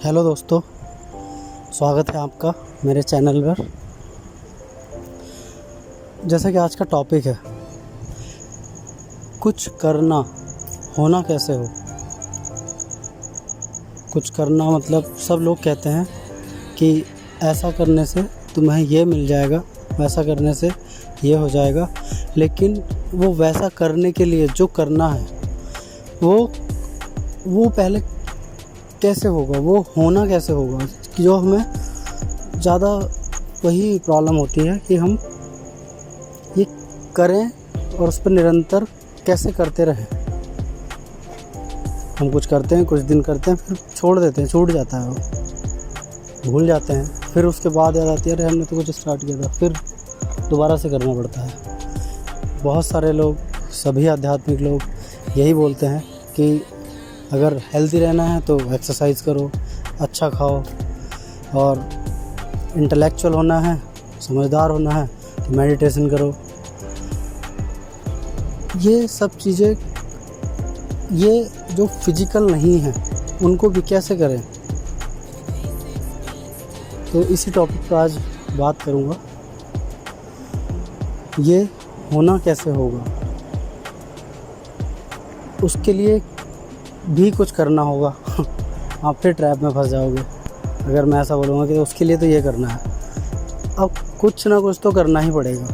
Hello दोस्तों, स्वागत है आपका मेरे चैनल पर। जैसा कि आज का टॉपिक है, कुछ करना होना कैसे हो। कुछ करना मतलब सब लोग कहते हैं कि ऐसा करने से तुम्हें ये मिल जाएगा, वैसा करने से ये हो जाएगा, लेकिन वो वैसा करने के लिए जो करना है वो पहले कैसे होगा, वो होना कैसे होगा। जो हमें ज़्यादा वही प्रॉब्लम होती है कि हम ये करें और उस पर निरंतर कैसे करते रहें। हम कुछ करते हैं, कुछ दिन करते हैं, फिर छोड़ देते हैं, छूट जाता है, वो भूल जाते हैं। फिर उसके बाद याद आती है, अरे हमने तो कुछ स्टार्ट किया था, फिर दोबारा से करना पड़ता है। बहुत सारे लोग, सभी आध्यात्मिक लोग यही बोलते हैं कि अगर हेल्दी रहना है तो एक्सरसाइज करो, अच्छा खाओ, और इंटेलेक्चुअल होना है, समझदार होना है तो मेडिटेशन करो। ये सब चीज़ें, ये जो फिजिकल नहीं है उनको भी कैसे करें, तो इसी टॉपिक पर आज बात करूँगा। ये होना कैसे होगा, उसके लिए भी कुछ करना होगा। आप फिर ट्रैप में फंस जाओगे अगर मैं ऐसा बोलूँगा कि उसके लिए तो ये करना है। अब कुछ ना कुछ तो करना ही पड़ेगा,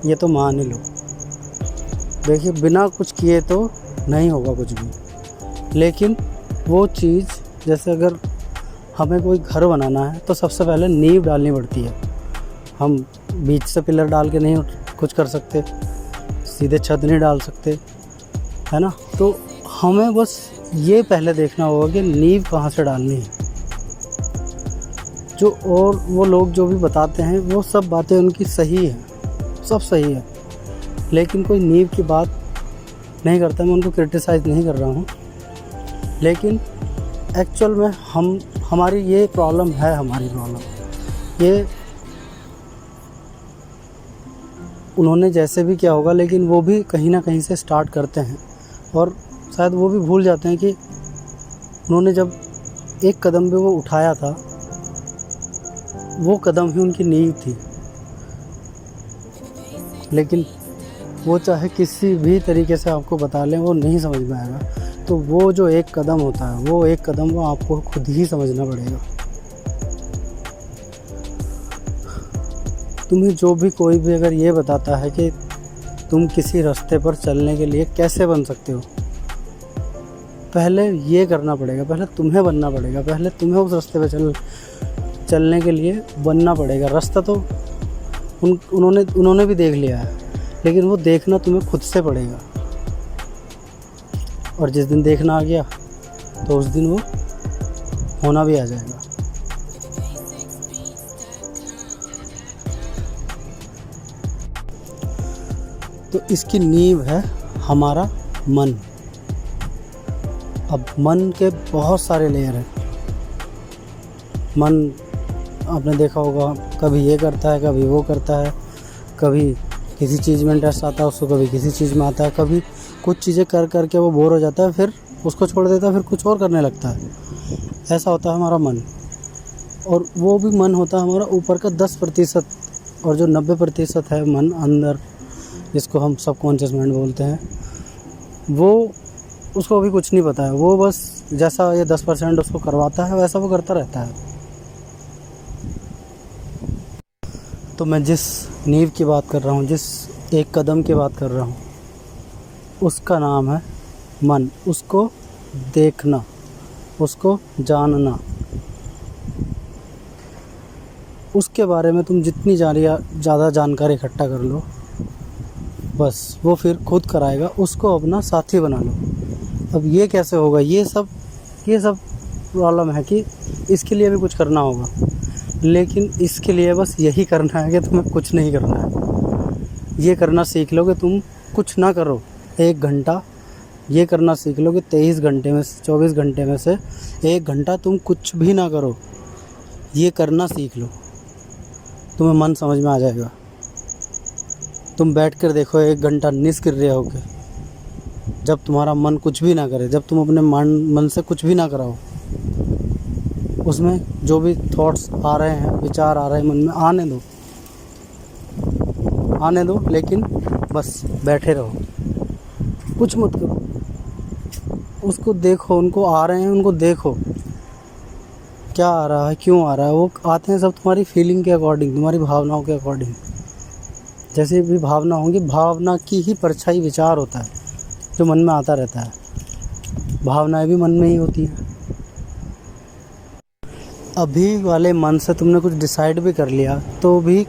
ये तो मान ही लो। देखिए, बिना कुछ किए तो नहीं होगा कुछ भी। लेकिन वो चीज़, जैसे अगर हमें कोई घर बनाना है तो सबसे पहले नींव डालनी पड़ती है। हम बीच से पिलर डाल के नहीं कुछ कर सकते, सीधे छत नहीं डाल सकते, है ना। तो हमें बस ये पहले देखना होगा कि नींव कहाँ से डालनी है। और वो लोग जो भी बताते हैं वो सब बातें उनकी सही है, सब सही है, लेकिन कोई नींव की बात नहीं करता। मैं उनको क्रिटिसाइज़ नहीं कर रहा हूँ, लेकिन एक्चुअल में हमारी ये प्रॉब्लम है, हमारी प्रॉब्लम ये उन्होंने जैसे भी किया होगा, लेकिन वो भी कहीं ना कहीं से स्टार्ट करते हैं और शायद वो भी भूल जाते हैं कि उन्होंने जब एक कदम भी वो उठाया था, वो कदम ही उनकी नींव थी। लेकिन वो चाहे किसी भी तरीके से आपको बता लें, वो नहीं समझ में आएगा। तो वो जो एक कदम होता है, वो एक कदम वो आपको खुद ही समझना पड़ेगा। तुम्हें जो भी कोई भी अगर ये बताता है कि तुम किसी रास्ते पर चलने के लिए कैसे बन सकते हो, पहले ये करना पड़ेगा, पहले तुम्हें बनना पड़ेगा, पहले तुम्हें उस रास्ते पे चलने के लिए बनना पड़ेगा। रास्ता तो उन्होंने भी देख लिया है, लेकिन वो देखना तुम्हें खुद से पड़ेगा। और जिस दिन देखना आ गया तो उस दिन वो होना भी आ जाएगा। तो इसकी नींव है हमारा मन। अब मन के बहुत सारे लेयर हैं। मन आपने देखा होगा, कभी ये करता है, कभी वो करता है, कभी किसी चीज़ में इंटरेस्ट आता है उसको, कभी किसी चीज़ में आता है, कभी कुछ चीज़ें कर करके वो बोर हो जाता है, फिर उसको छोड़ देता है, फिर कुछ और करने लगता है। ऐसा होता है हमारा मन। और वो भी मन होता है हमारा ऊपर का 10%, और जो 90% है मन अंदर, जिसको हम सबकॉन्शियस माइंड बोलते हैं, वो उसको अभी कुछ नहीं पता है। वो बस जैसा ये 10% उसको करवाता है वैसा वो करता रहता है। तो मैं जिस नींव की बात कर रहा हूँ, जिस एक कदम की बात कर रहा हूँ, उसका नाम है मन। उसको देखना, उसको जानना, उसके बारे में तुम जितनी ज़्यादा जानकारी इकट्ठा कर लो, बस वो फिर खुद कराएगा। उसको अपना साथी बना लो। अब ये कैसे होगा, ये सब प्रॉब्लम है कि इसके लिए भी कुछ करना होगा। लेकिन इसके लिए बस यही करना है कि तुम्हें कुछ नहीं करना है। ये करना सीख लो कि तुम कुछ ना करो 1 घंटा। ये करना सीख लो कि 23 घंटे में से 24 घंटे में से 1 घंटा तुम कुछ भी ना करो। ये करना सीख लो, तुम्हें मन समझ में आ जाएगा। तुम बैठ कर देखो 1 घंटा निष्क्रिय होकर, जब तुम्हारा मन कुछ भी ना करे, जब तुम अपने मन से कुछ भी ना कराओ, उसमें जो भी थॉट्स आ रहे हैं, विचार आ रहे हैं मन में, आने दो, लेकिन बस बैठे रहो, कुछ मत करो, उसको देखो, उनको आ रहे हैं उनको देखो, क्या आ रहा है, क्यों आ रहा है। वो आते हैं सब तुम्हारी फीलिंग के अकॉर्डिंग, तुम्हारी भावनाओं के अकॉर्डिंग। जैसे भी भावना होंगी, भावना की ही परछाई विचार होता है जो मन में आता रहता है। भावनाएं भी मन में ही होती हैं। अभी वाले मन से तुमने कुछ डिसाइड भी कर लिया तो भी,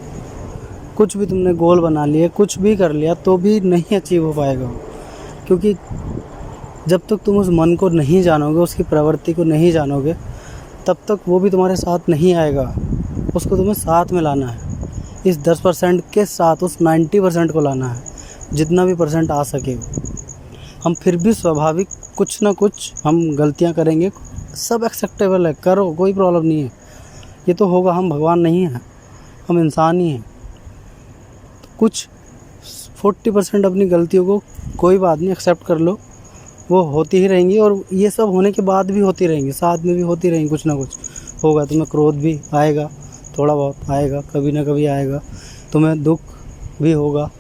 कुछ भी तुमने गोल बना लिए, कुछ भी कर लिया तो भी नहीं अचीव हो पाएगा। क्योंकि जब तक तुम उस मन को नहीं जानोगे, उसकी प्रवृत्ति को नहीं जानोगे, तब तक वो भी तुम्हारे साथ नहीं आएगा। उसको तुम्हें साथ में लाना है, इस 10% के साथ उस 90% को लाना है, जितना भी परसेंट आ सके। हम फिर भी स्वाभाविक कुछ ना कुछ हम गलतियां करेंगे, सब एक्सेप्टेबल है, करो, कोई प्रॉब्लम नहीं है। ये तो होगा, हम भगवान नहीं हैं, हम इंसान ही हैं। तो कुछ 40% अपनी गलतियों को कोई बात नहीं, एक्सेप्ट कर लो, वो होती ही रहेंगी। और ये सब होने के बाद भी होती रहेंगी, साथ में भी होती रहेंगी, कुछ ना कुछ होगा। तुम्हें क्रोध भी आएगा, थोड़ा बहुत आएगा, कभी ना कभी आएगा। तुम्हें दुख भी होगा,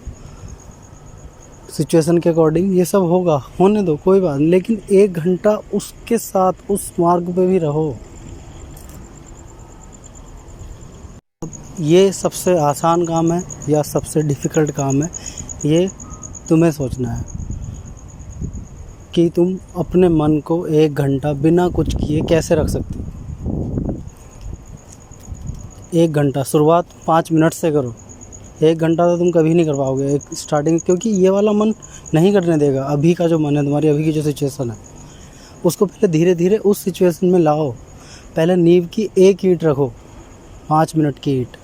सिचुएशन के अकॉर्डिंग ये सब होगा, होने दो, कोई बात नहीं। लेकिन 1 घंटा उसके साथ उस मार्ग पे भी रहो। ये सबसे आसान काम है या सबसे डिफ़िकल्ट काम है, ये तुम्हें सोचना है कि तुम अपने मन को 1 घंटा बिना कुछ किए कैसे रख सकते हो। 1 घंटा, शुरुआत 5 मिनट से करो। 1 घंटा तो तुम कभी नहीं कर पाओगे एक स्टार्टिंग, क्योंकि ये वाला मन नहीं करने देगा। अभी का जो मन है, तुम्हारी अभी की जो सिचुएशन है, उसको पहले धीरे धीरे उस सिचुएशन में लाओ। पहले नींव की 1 ईंट रखो, 5 मिनट की ईंट,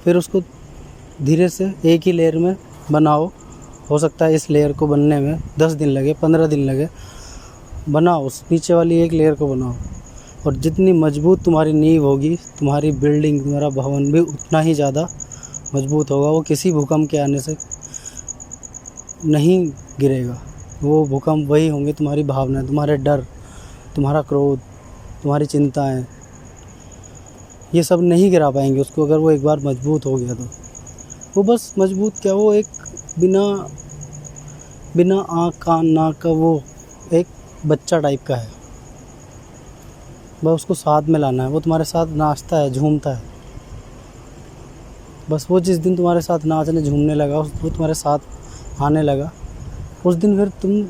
फिर उसको धीरे से एक ही लेयर में बनाओ। हो सकता है इस लेयर को बनने में 10 दिन लगे, 15 दिन लगे, बनाओ। उस नीचे वाली एक लेयर को बनाओ, और जितनी मजबूत तुम्हारी नींव होगी, तुम्हारी बिल्डिंग, तुम्हारा भवन भी उतना ही ज़्यादा मजबूत होगा। वो किसी भूकंप के आने से नहीं गिरेगा। वो भूकंप वही होंगे तुम्हारी भावनाएं, तुम्हारे डर, तुम्हारा क्रोध, तुम्हारी चिंताएं, ये सब नहीं गिरा पाएंगे उसको। अगर वो एक बार मजबूत हो गया तो वो बस मजबूत क्या, वो एक बिना आँख कान नाक का वो एक बच्चा टाइप का है। बस उसको साथ में लाना है। वो तुम्हारे साथ नाचता है, झूमता है। बस वो जिस दिन तुम्हारे साथ नाचने झूमने लगा, वो तुम्हारे साथ आने लगा, उस दिन फिर तुम